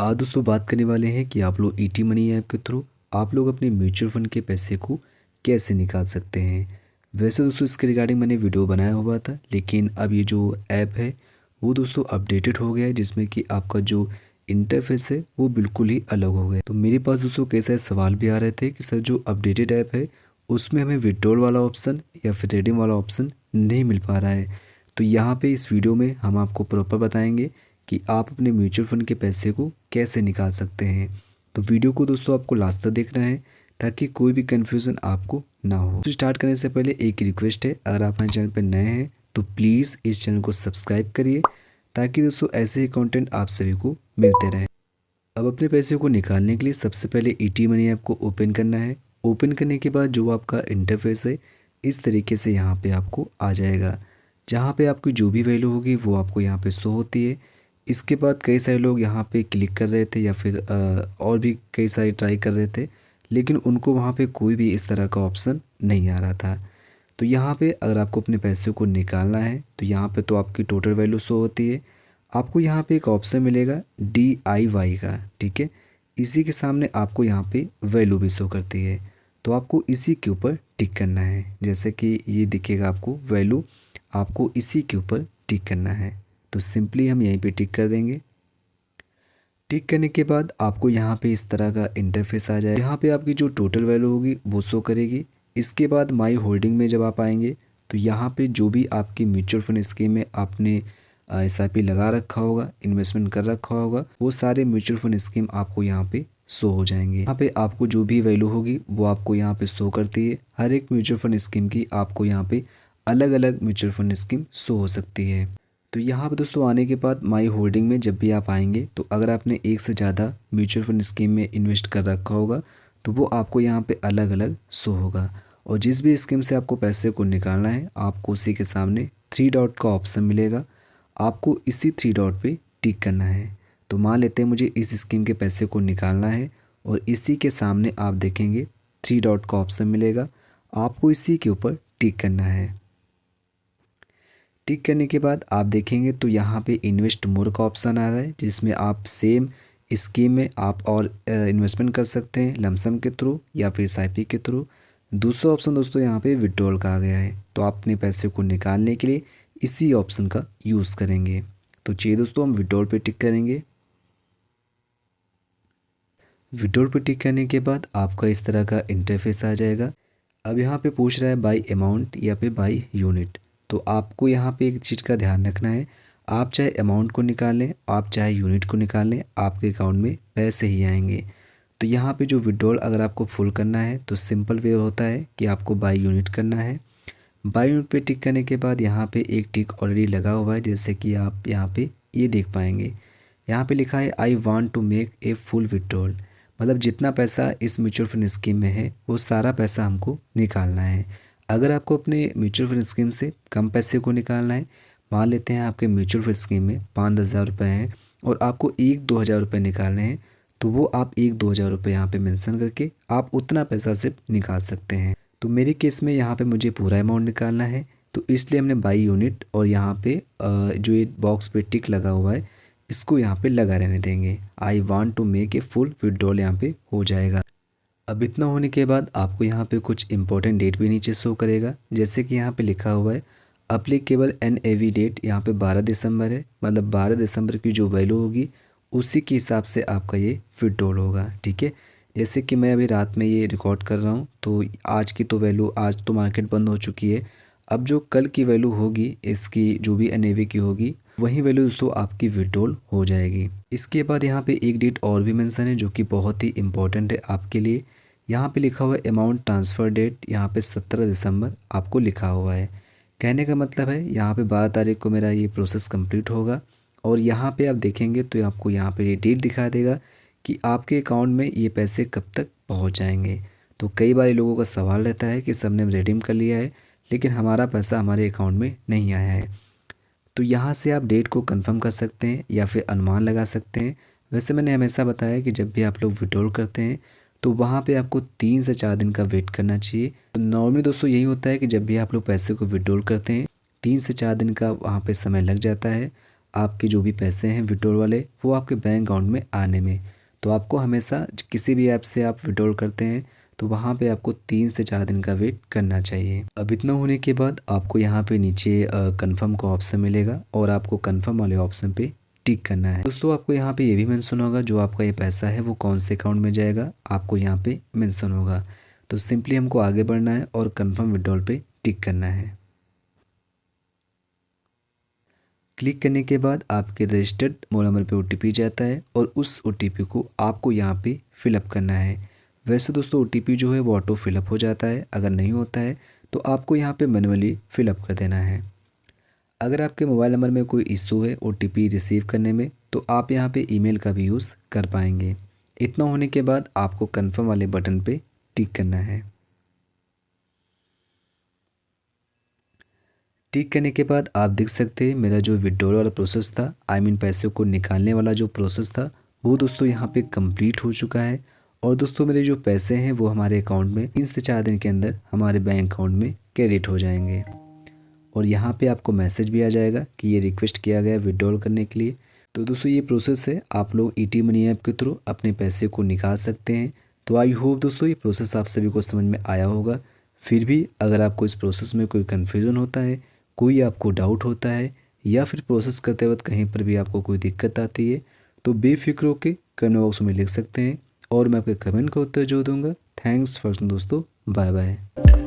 आज दोस्तों बात करने वाले हैं कि आप लोग ईटी मनी ऐप के थ्रू आप लोग अपने म्यूचुअल फंड के पैसे को कैसे निकाल सकते हैं। वैसे दोस्तों इसके रिगार्डिंग मैंने वीडियो बनाया हुआ था, लेकिन अब ये जो ऐप है वो दोस्तों अपडेटेड हो गया है, जिसमें कि आपका जो इंटरफेस है वो बिल्कुल ही अलग हो गया। तो मेरे पास दोस्तों कई सारे सवाल भी आ रहे थे कि सर जो अपडेटेड ऐप है उसमें हमें विड्रॉल वाला ऑप्शन या फिर रिडीम वाला ऑप्शन नहीं मिल पा रहा है। तो यहाँ पे इस वीडियो में हम आपको प्रॉपर बताएंगे कि आप अपने म्यूचुअल फंड के पैसे को कैसे निकाल सकते हैं। तो वीडियो को दोस्तों आपको लास्ट तक देखना है ताकि कोई भी कन्फ्यूज़न आपको ना हो। तो स्टार्ट करने से पहले एक रिक्वेस्ट है, अगर आप हमारे चैनल पर नए हैं तो प्लीज़ इस चैनल को सब्सक्राइब करिए ताकि दोस्तों ऐसे ही कंटेंट आप सभी को मिलते रहें। अब अपने पैसे को निकालने के लिए सबसे पहले ईटी मनी ऐप को ओपन करना है। ओपन करने के बाद जो आपका इंटरफेस है इस तरीके से यहाँ पे आपको आ जाएगा, जहाँ पे आपकी जो भी वैल्यू होगी वो आपको यहाँ पे शो होती है। इसके बाद कई सारे लोग यहाँ पे क्लिक कर रहे थे या फिर और भी कई सारे ट्राई कर रहे थे, लेकिन उनको वहाँ पे कोई भी इस तरह का ऑप्शन नहीं आ रहा था। तो यहाँ पे अगर आपको अपने पैसे को निकालना है तो यहाँ पे तो आपकी टोटल वैल्यू शो होती है। आपको यहाँ पे एक ऑप्शन मिलेगा DIY का, ठीक है। इसी के सामने आपको यहाँ पे वैल्यू भी शो करती है, तो आपको इसी के ऊपर टिक करना है। जैसे कि ये दिखेगा आपको वैल्यू, आपको इसी के ऊपर टिक करना है। तो सिंपली हम यहीं पे टिक कर देंगे। टिक करने के बाद आपको यहाँ पे इस तरह का इंटरफेस आ जाए। यहाँ पे आपकी जो टोटल वैल्यू होगी वो शो करेगी। इसके बाद माई होल्डिंग में जब आप आएंगे तो यहाँ पे जो भी आपकी म्यूचुअल फंड स्कीम में आपने SIP लगा रखा होगा, इन्वेस्टमेंट कर रखा होगा, वो सारे म्यूचुअल फंड स्कीम आपको यहाँ पे शो हो जाएंगे। यहाँ पे आपको जो भी वैल्यू होगी वो आपको यहाँ पे शो करती है। हर एक म्यूचुअल फंड स्कीम की आपको यहाँ पे अलग अलग म्यूचुअल फंड स्कीम शो हो सकती है। तो यहाँ पे दोस्तों आने के बाद माई होल्डिंग में जब भी आप आएंगे तो अगर आपने एक से ज़्यादा म्यूचुअल फंड स्कीम में इन्वेस्ट कर रखा होगा तो वो आपको यहाँ पे अलग अलग शो होगा। और जिस भी स्कीम से आपको पैसे को निकालना है आपको उसी के सामने 3 डॉट का ऑप्शन मिलेगा, आपको इसी 3 डॉट पे टिक करना है। तो मान लेते हैं मुझे इस स्कीम के पैसे को निकालना है और इसी के सामने आप देखेंगे 3 डॉट का ऑप्शन मिलेगा, आपको इसी के ऊपर टिक करना है। टिक करने के बाद आप देखेंगे तो यहाँ पे इन्वेस्ट मोर का ऑप्शन आ रहा है, जिसमें आप सेम स्कीम में आप और इन्वेस्टमेंट कर सकते हैं लमसम के थ्रू या फिर SIP के थ्रू। दूसरा ऑप्शन दोस्तों यहाँ पे विड्रॉल का आ गया है, तो आप अपने पैसे को निकालने के लिए इसी ऑप्शन का यूज़ करेंगे। तो चलिए दोस्तों हम विड्रॉल पे टिक करेंगे। विड्रॉल पे टिक करने के बाद आपका इस तरह का इंटरफेस आ जाएगा। अब यहाँ पे पूछ रहा है बाई अमाउंट या फिर बाई यूनिट। तो आपको यहाँ पे एक चीज़ का ध्यान रखना है, आप चाहे अमाउंट को निकाल लें, आप चाहे यूनिट को निकाल लें, आपके अकाउंट में पैसे ही आएंगे। तो यहाँ पे जो विड्रॉल अगर आपको फुल करना है तो सिंपल वे होता है कि आपको बाई यूनिट करना है। बाई यूनिट पे टिक करने के बाद यहाँ पे एक टिक ऑलरेडी लगा हुआ है, जैसे कि आप यहाँ पे ये देख पाएंगे। यहाँ पे लिखा है I want to make a full withdrawal, मतलब जितना पैसा इस म्यूचुअल फंड स्कीम में है वो सारा पैसा हमको निकालना है। अगर आपको अपने म्यूचुअल फंड स्कीम से कम पैसे को निकालना है, मान लेते हैं आपके म्यूचुअल फंड स्कीम में 5-10 हज़ार रुपये हैं और आपको 1-2 हज़ार रुपये निकालने हैं, तो वो आप 1-2 हज़ार रुपये यहाँ पे मेंशन करके आप उतना पैसा सिर्फ निकाल सकते हैं। तो मेरे केस में यहाँ पे मुझे पूरा अमाउंट निकालना है, तो इसलिए हमने बाई यूनिट और यहाँ पे जो ये बॉक्स पे टिक लगा हुआ है इसको यहाँ पे लगा रहने देंगे। I want to make a full withdrawal यहाँ पे हो जाएगा। अब इतना होने के बाद आपको यहाँ पे कुछ इंपॉर्टेंट डेट भी नीचे शो करेगा, जैसे कि यहाँ पे लिखा हुआ है अप्लीकेबल NAV डेट, यहाँ पे 12 दिसंबर है, मतलब 12 दिसंबर की जो वैल्यू होगी उसी के हिसाब से आपका ये विड्रॉल होगा, ठीक है। जैसे कि मैं अभी रात में ये रिकॉर्ड कर रहा हूँ तो आज की तो वैल्यू, आज तो मार्केट बंद हो चुकी है। अब जो कल की वैल्यू होगी इसकी जो भी NAV की होगी वही वैल्यू दोस्तों आपकी विड्रॉल हो जाएगी। इसके बाद यहाँ पे एक डेट और भी मेंशन है जो कि बहुत ही इंपॉर्टेंट है आपके लिए। यहाँ पे लिखा हुआ है अमाउंट ट्रांसफ़र डेट, यहाँ पे 17 दिसंबर आपको लिखा हुआ है। कहने का मतलब है यहाँ पे 12 तारीख को मेरा ये प्रोसेस कंप्लीट होगा और यहाँ पे आप देखेंगे तो आपको यहाँ पे ये डेट दिखा देगा कि आपके अकाउंट में ये पैसे कब तक पहुँच जाएंगे। तो कई बार लोगों का सवाल रहता है कि सबने रिडीम कर लिया है लेकिन हमारा पैसा हमारे अकाउंट में नहीं आया है। तो यहाँ से आप डेट को कंफर्म कर सकते हैं या फिर अनुमान लगा सकते हैं। वैसे मैंने हमेशा बताया कि जब भी आप लोग विड्रॉल करते हैं तो वहाँ पे आपको 3 से 4 दिन का वेट करना चाहिए। तो नॉर्मली दोस्तों यही होता है कि जब भी आप लोग पैसे को विड्रॉल करते हैं 3 से 4 दिन का वहाँ पे समय लग जाता है। आपके जो भी पैसे हैं विड्रॉल वाले वो आपके बैंक अकाउंट में आने में। तो आपको हमेशा किसी भी ऐप से आप विड्रॉल करते हैं तो वहाँ पे आपको 3 से 4 दिन का वेट करना चाहिए। अब इतना होने के बाद आपको यहाँ पे नीचे कंफर्म का ऑप्शन मिलेगा और आपको कंफर्म वाले ऑप्शन पे टिक करना है। दोस्तों आपको यहाँ पे ये भी मेंशन होगा जो आपका ये पैसा है वो कौन से अकाउंट में जाएगा, आपको यहाँ पे मेंशन होगा। तो सिंपली हमको आगे बढ़ना है और कंफर्म विड्रॉल पे टिक करना है। क्लिक करने के बाद आपके रजिस्टर्ड मोबाइल नंबर पे ओटीपी जाता है और उस ओटीपी को आपको यहाँ पे फिलअप करना है। वैसे दोस्तों ओटीपी जो है वो ऑटो फिलअप हो जाता है, अगर नहीं होता है तो आपको यहाँ पे मैनुअली फिलअप कर देना है। अगर आपके मोबाइल नंबर में कोई इशू है ओटीपी रिसीव करने में तो आप यहाँ पे ईमेल का भी यूज़ कर पाएंगे। इतना होने के बाद आपको कन्फर्म वाले बटन पे टिक करना है। टिक करने के बाद आप देख सकते हैं मेरा जो विड्रॉल वाला प्रोसेस था, पैसों को निकालने वाला जो प्रोसेस था वो दोस्तों यहाँ पे कंप्लीट हो चुका है। और दोस्तों मेरे जो पैसे हैं वो हमारे अकाउंट में 3 से 4 दिन के अंदर हमारे बैंक अकाउंट में क्रेडिट हो जाएंगे। और यहाँ पे आपको मैसेज भी आ जाएगा कि ये रिक्वेस्ट किया गया विड्रॉल करने के लिए। तो दोस्तों ये प्रोसेस है, आप लोग ईटी मनी ऐप के थ्रू अपने पैसे को निकाल सकते हैं। तो आई होप दोस्तों ये प्रोसेस आप सभी को समझ में आया होगा। फिर भी अगर आपको इस प्रोसेस में कोई कन्फ्यूज़न होता है, कोई आपको डाउट होता है या फिर प्रोसेस करते वक्त कहीं पर भी आपको कोई दिक्कत आती है तो बेफिक्र होकर कमेंट बॉक्स में लिख सकते हैं और मैं आपके कमेंट का उत्तर जो दूंगा। थैंक्स फॉर दोस्तों, बाय बाय।